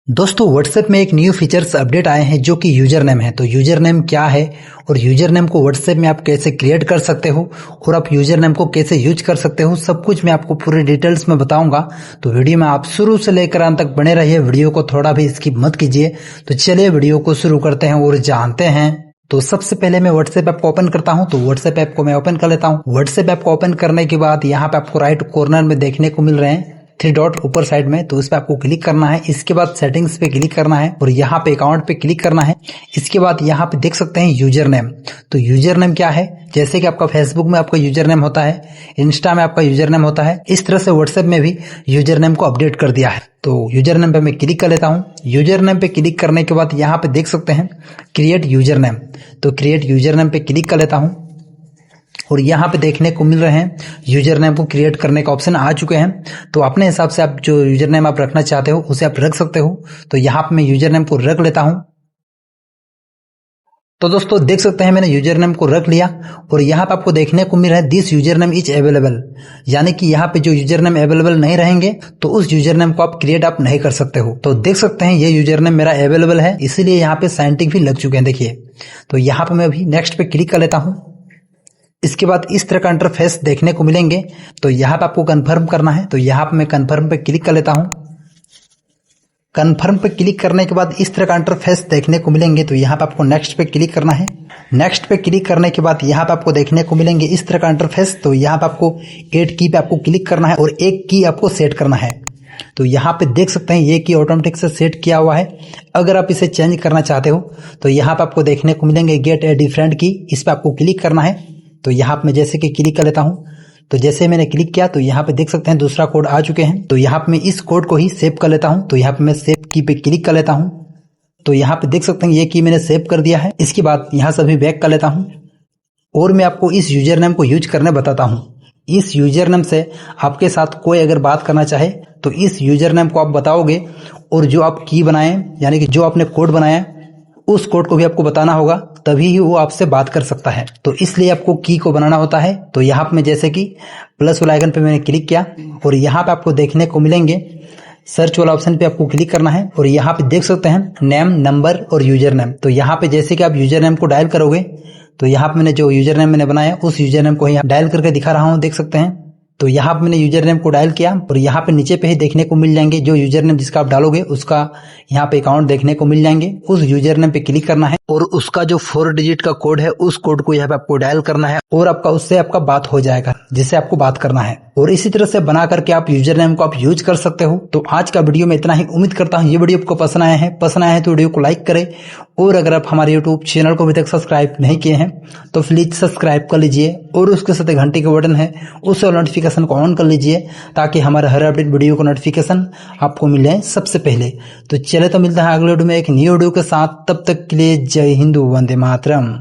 दोस्तों व्हाट्सएप में एक न्यू फीचर्स अपडेट आए हैं जो कि यूजर नेम है। तो यूजर नेम क्या है और यूजर नेम को व्हाट्सएप में आप कैसे क्रिएट कर सकते हो और आप यूजर नेम को कैसे यूज कर सकते हो, सब कुछ मैं आपको पूरी डिटेल्स में बताऊंगा। तो वीडियो में आप शुरू से लेकर अंत तक बने रहिए, वीडियो को थोड़ा भी स्किप मत कीजिए। तो चलिए वीडियो को शुरू करते हैं और जानते हैं। तो सबसे पहले मैं व्हाट्सएप ऐप को ओपन करता हूं। तो व्हाट्सएप ऐप को मैं ओपन कर लेता हूं। व्हाट्सएप ऐप को ओपन करने के बाद यहाँ पे आपको राइट कॉर्नर में देखने को मिल रहे हैं 3 डॉट ऊपर साइड में, तो इस पे आपको क्लिक करना है। इसके बाद सेटिंग्स पे क्लिक करना है और यहाँ पे अकाउंट पे क्लिक करना है। इसके बाद यहाँ पे देख सकते हैं यूजर नेम। तो यूजर नेम क्या है, जैसे कि आपका फेसबुक में आपका यूजर नेम होता है, इंस्टा में आपका यूजर नेम होता है, इस तरह से व्हाट्सएप में भी यूजर नेम को अपडेट कर दिया है। तो यूजर नेम पे मैं क्लिक कर लेता हूँ। यूजर नेम पे क्लिक करने के बाद यहाँ पे देख सकते हैं क्रिएट यूजर नेम। तो क्रिएट यूजर नेम पे क्लिक कर लेता हूँ और यहाँ पे देखने को मिल रहे हैं यूजर नेम को क्रिएट करने का ऑप्शन आ चुके हैं। तो अपने हिसाब से आप जो यूजर नेम आप रखना चाहते हो उसे आप रख सकते हो। तो यहाँ पे मैं यूजर नेम को रख लेता हूँ। तो दोस्तों देख सकते हैं मैंने यूजर नेम को रख लिया और यहाँ पे आपको देखने को मिल रहा है this user name is available, यानी कि यहाँ पे जो यूजर नेम अवेलेबल नहीं रहेंगे तो उस यूजर नेम को आप क्रिएट आप नहीं कर सकते हो। तो देख सकते हैं ये यूजर नेम मेरा अवेलेबल है, इसीलिए यहाँ पे साइंटिक भी लग चुके हैं। देखिए, तो यहाँ पे मैं अभी नेक्स्ट पे क्लिक कर लेता हूँ। इसके बाद इस तरह का इंटरफेस देखने को मिलेंगे। तो यहाँ पे आपको कंफर्म करना है। तो यहाँ पे मैं कंफर्म पे क्लिक कर लेता हूँ। कंफर्म पे क्लिक करने के बाद इस तरह का इंटरफेस देखने को मिलेंगे। तो यहाँ पे आपको नेक्स्ट पे क्लिक करना है। नेक्स्ट पे क्लिक करने के बाद यहाँ पे आपको देखने को मिलेंगे इस तरह का इंटरफेस। तो यहाँ पे आपको ऐड की पे आपको क्लिक करना है और एक की आपको सेट करना है। तो यहाँ पे देख सकते हैं ये की ऑटोमेटिक से सेट किया हुआ है। अगर आप इसे चेंज करना चाहते हो तो यहाँ पे आपको देखने को मिलेंगे गेट ए डिफरेंट की, इस पे आपको क्लिक करना है। तो यहाँ पे मैं जैसे कि क्लिक कर लेता हूँ। तो जैसे मैंने क्लिक किया तो यहाँ पे देख सकते हैं दूसरा कोड आ चुके हैं। तो यहाँ पे मैं इस कोड को ही सेव कर लेता हूँ। तो यहाँ पे मैं सेव की पे क्लिक कर लेता हूँ। तो यहाँ पे देख सकते हैं ये की मैंने सेव कर दिया है। इसके बाद यहाँ से भी बैक कर लेता हूँ और मैं आपको इस यूजर नेम को यूज करने बताता हूँ। इस यूजर नेम से आपके साथ कोई अगर बात करना चाहे तो इस यूजर नेम को आप बताओगे और जो आप की बनाए यानी कि जो आपने कोड बनाया उस कोड को भी आपको बताना होगा, तभी ही वो आपसे बात कर सकता है। तो इसलिए आपको की को बनाना होता है। तो यहाँ पे मैं जैसे कि प्लस वाला आइकन पे मैंने क्लिक किया और यहाँ पे आपको देखने को मिलेंगे सर्च वाला ऑप्शन पे आपको क्लिक करना है और यहाँ पे देख सकते हैं नेम, नंबर और यूजर नेम। तो यहाँ पे जैसे कि आप यूजर नेम को डायल करोगे तो यहाँ पे मैंने जो यूजर नेम मैंने बनाया उस यूजर नेम को ही डायल करके दिखा रहा हूँ, देख सकते हैं। तो यहाँ पे मैंने यूजर नेम को डायल किया और यहाँ पे नीचे पे ही देखने को मिल जाएंगे जो यूजर नेम जिसका आप डालोगे उसका यहाँ पे अकाउंट देखने को मिल जाएंगे। उस यूजर नेम पे क्लिक करना है और उसका जो 4 डिजिट का कोड है उस कोड को यहाँ पे आपको डायल करना है और आपका उससे आपका बात हो जाएगा जिससे आपको बात करना है। और इसी तरह से बना करके आप यूजर नेम को आप यूज कर सकते हो। तो आज का वीडियो में इतना ही। उम्मीद करता हूँ ये वीडियो आपको पसंद आया है तो वीडियो को लाइक करें और अगर आप हमारे यूट्यूब चैनल को अभी तक सब्सक्राइब नहीं किए हैं तो प्लीज सब्सक्राइब कर लीजिए और उसके साथ घंटे का बटन है उस नोटिफिकेशन को ऑन कर लीजिए ताकि हमारे हर अपडेट वीडियो का नोटिफिकेशन आपको मिले सबसे पहले। तो चले तो मिलता है अगले वीडियो में एक न्यू वीडियो के साथ, तब तक के लिए जय हिंद, वंदे मातरम।